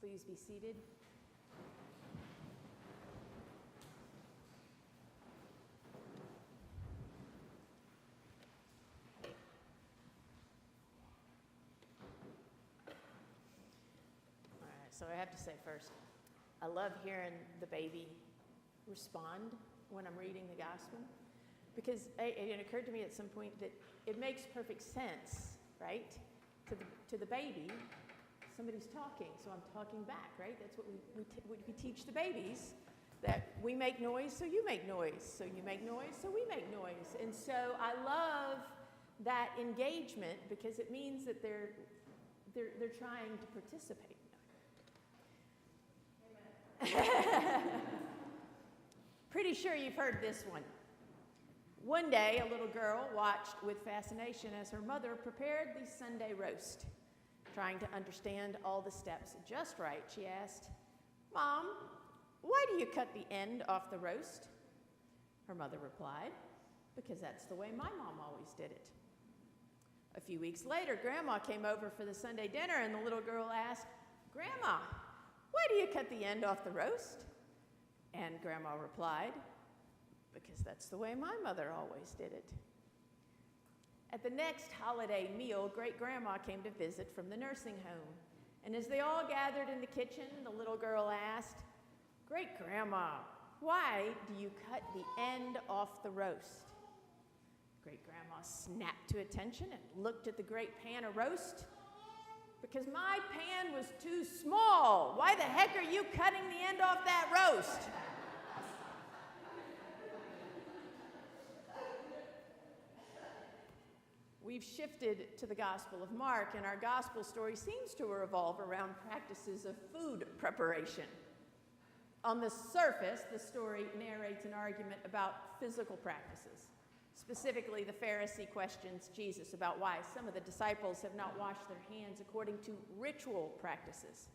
Please be seated. All right, so I have to say first, I love hearing the baby respond when I'm reading the gospel, because it occurred to me at some point that it makes perfect sense, right? To the baby, somebody's talking, so I'm talking back, right? That's what we teach the babies, that we make noise, so you make noise. So you make noise, so we make noise. And so I love that engagement because it means that they're trying to participate. Pretty sure you've heard this one. One day, a little girl watched with fascination as her mother prepared the Sunday roast. Trying to understand all the steps just right, she asked, "Mom, why do you cut the end off the roast?" Her mother replied, "Because that's the way my mom always did it." A few weeks later, Grandma came over for the Sunday dinner, and the little girl asked, "Grandma, why do you cut the end off the roast?" And Grandma replied, "Because that's the way my mother always did it." At the next holiday meal, Great-Grandma came to visit from the nursing home. And as they all gathered in the kitchen, the little girl asked, "Great-Grandma, why do you cut the end off the roast?" Great-Grandma snapped to attention and looked at the great pan of roast. "Because my pan was too small. Why the heck are you cutting the end off that roast?" We've shifted to the Gospel of Mark, and our gospel story seems to revolve around practices of food preparation. On the surface, the story narrates an argument about physical practices. Specifically, the Pharisee questions Jesus about why some of the disciples have not washed their hands according to ritual practices.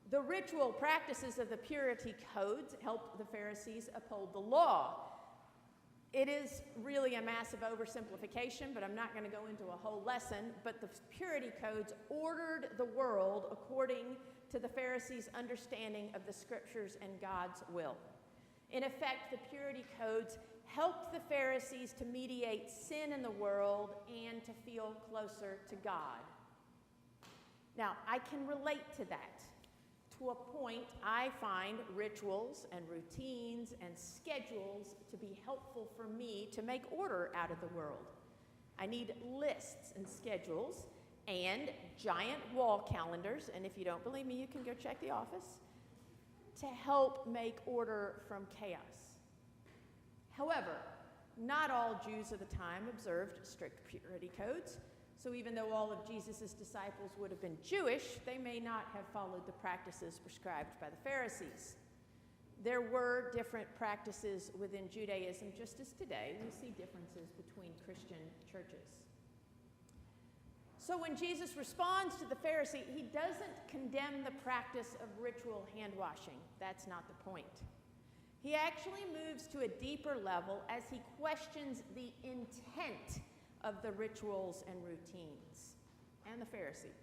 The ritual practices of the purity codes helped the Pharisees uphold the law. It is really a massive oversimplification, but I'm not going to go into a whole lesson. But the purity codes ordered the world according to the Pharisees' understanding of the scriptures and God's will. In effect, the purity codes helped the Pharisees to mediate sin in the world and to feel closer to God. Now, I can relate to that. To a point, I find rituals and routines and schedules to be helpful for me to make order out of the world. I need lists and schedules and giant wall calendars, and if you don't believe me, you can go check the office, to help make order from chaos. However, not all Jews of the time observed strict purity codes. So even though all of Jesus' disciples would have been Jewish, they may not have followed the practices prescribed by the Pharisees. There were different practices within Judaism, just as today we see differences between Christian churches. So when Jesus responds to the Pharisee, he doesn't condemn the practice of ritual hand washing. That's not the point. He actually moves to a deeper level as he questions the intent of the rituals and routines, and the Pharisee.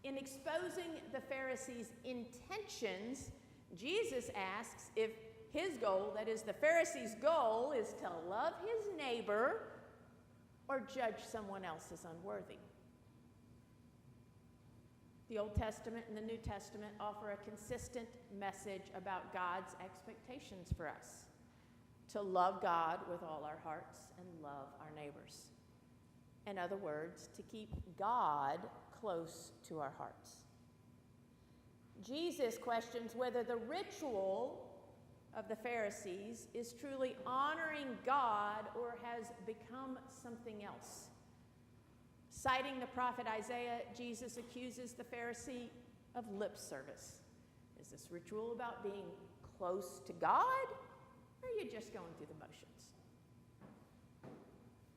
In exposing the Pharisees' intentions, Jesus asks if his goal, that is the Pharisees' goal, is to love his neighbor or judge someone else as unworthy. The Old Testament and the New Testament offer a consistent message about God's expectations for us. To love God with all our hearts and love our neighbors. In other words, to keep God close to our hearts. Jesus questions whether the ritual of the Pharisees is truly honoring God or has become something else. Citing the prophet Isaiah, Jesus accuses the Pharisee of lip service. Is this ritual about being close to God? Or are you just going through the motions?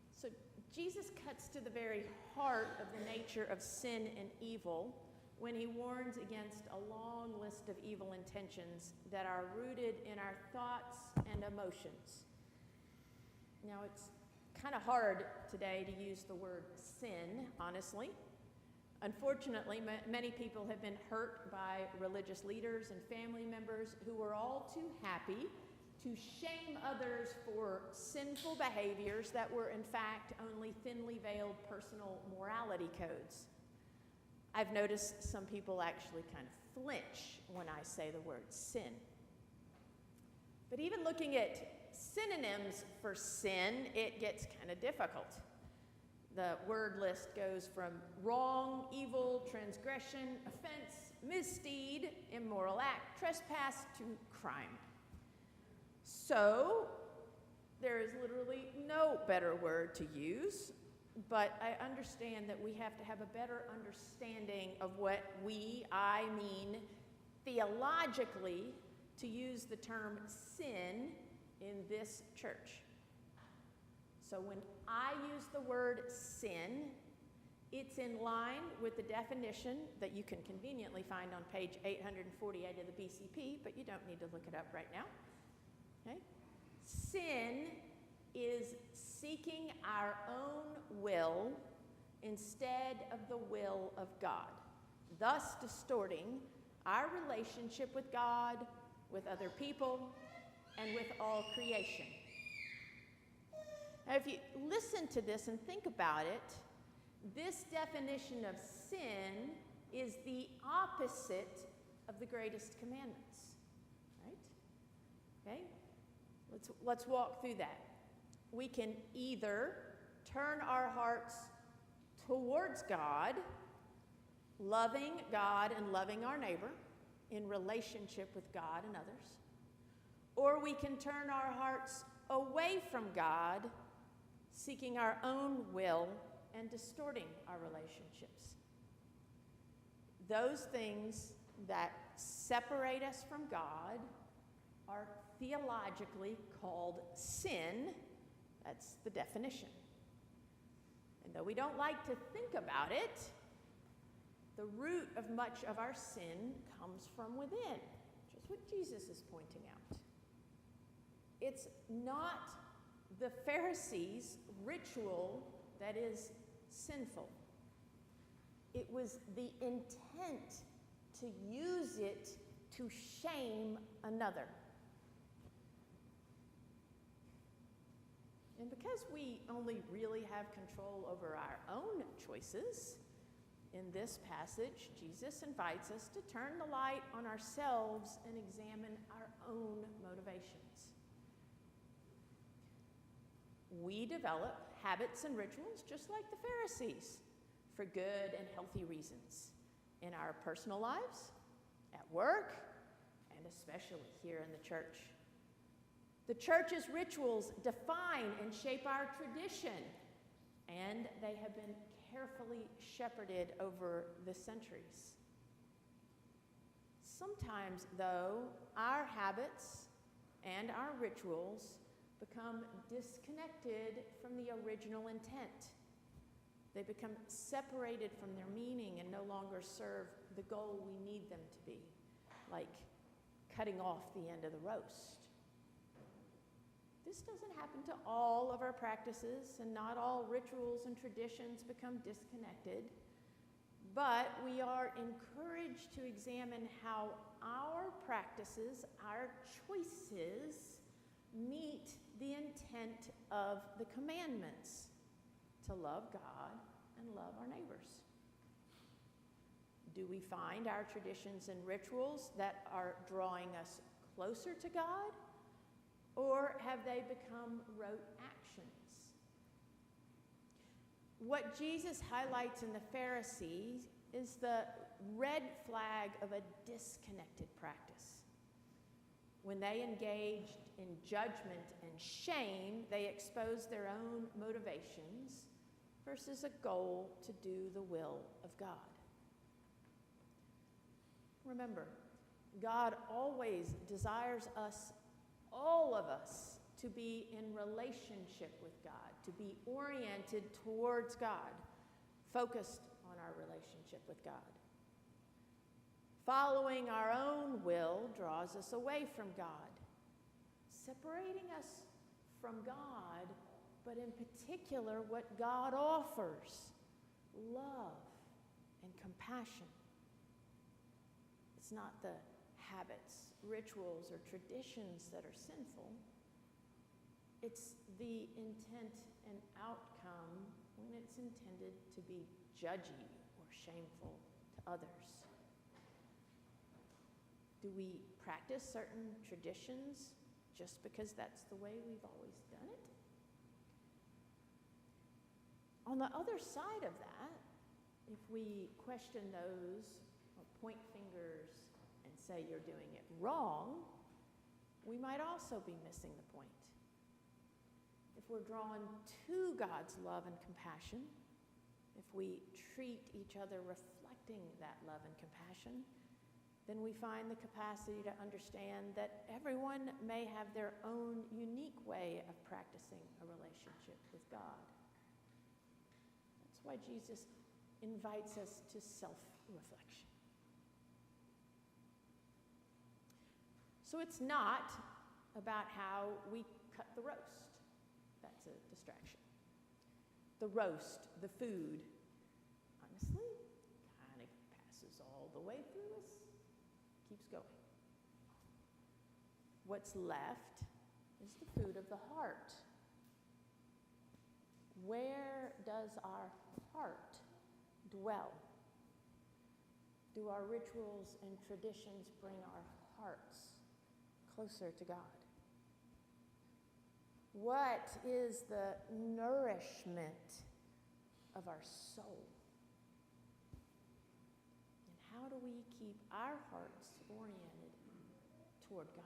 So Jesus cuts to the very heart of the nature of sin and evil when he warns against a long list of evil intentions that are rooted in our thoughts and emotions. Now, it's kind of hard today to use the word sin, honestly. Unfortunately, many people have been hurt by religious leaders and family members who were all too happy to shame others for sinful behaviors that were in fact only thinly veiled personal morality codes. I've noticed some people actually kind of flinch when I say the word sin. But even looking at synonyms for sin, it gets kind of difficult. The word list goes from wrong, evil, transgression, offense, misdeed, immoral act, trespass, to crime. So, there is literally no better word to use, but I understand that we have to have a better understanding of what I mean theologically to use the term sin in this church. So when I use the word sin, it's in line with the definition that you can conveniently find on page 848 of the BCP, but you don't need to look it up right now. Okay? Sin is seeking our own will instead of the will of God, thus distorting our relationship with God, with other people, and with all creation. Now, if you listen to this and think about it, this definition of sin is the opposite of the greatest commandments, right? Okay? Let's walk through that. We can either turn our hearts towards God, loving God and loving our neighbor in relationship with God and others, or we can turn our hearts away from God, seeking our own will and distorting our relationships. Those things that separate us from God are theologically called sin. That's the definition. And though we don't like to think about it, the root of much of our sin comes from within, which is what Jesus is pointing out. It's not the Pharisees' ritual that is sinful. It was the intent to use it to shame another. And because we only really have control over our own choices, in this passage, Jesus invites us to turn the light on ourselves and examine our own motivations. We develop habits and rituals just like the Pharisees for good and healthy reasons in our personal lives, at work, and especially here in the church. The church's rituals define and shape our tradition, and they have been carefully shepherded over the centuries. Sometimes, though, our habits and our rituals become disconnected from the original intent. They become separated from their meaning and no longer serve the goal we need them to be, like cutting off the end of the roast. This doesn't happen to all of our practices, and not all rituals and traditions become disconnected, but we are encouraged to examine how our practices, our choices, meet the intent of the commandments to love God and love our neighbors. Do we find our traditions and rituals that are drawing us closer to God? Or have they become rote actions? What Jesus highlights in the Pharisees is the red flag of a disconnected practice. When they engaged in judgment and shame, they exposed their own motivations versus a goal to do the will of God. Remember, God always desires us, all of us, to be in relationship with God, to be oriented towards God, focused on our relationship with God. Following our own will draws us away from God, separating us from God, but in particular what God offers: love and compassion. It's not the habits, rituals, or traditions that are sinful. It's the intent and outcome when it's intended to be judgy or shameful to others. Do we practice certain traditions just because that's the way we've always done it? On the other side of that, if we question those or point fingers and say you're doing it wrong, we might also be missing the point. If we're drawn to God's love and compassion, if we treat each other reflecting that love and compassion, then we find the capacity to understand that everyone may have their own unique way of practicing a relationship with God. That's why Jesus invites us to self-reflection. So it's not about how we cut the roast. That's a distraction. The roast, the food, honestly, kind of passes all the way through us. Keeps going. What's left is the food of the heart. Where does our heart dwell? Do our rituals and traditions bring our hearts closer to God? What is the nourishment of our soul? And how do we keep our hearts oriented toward God?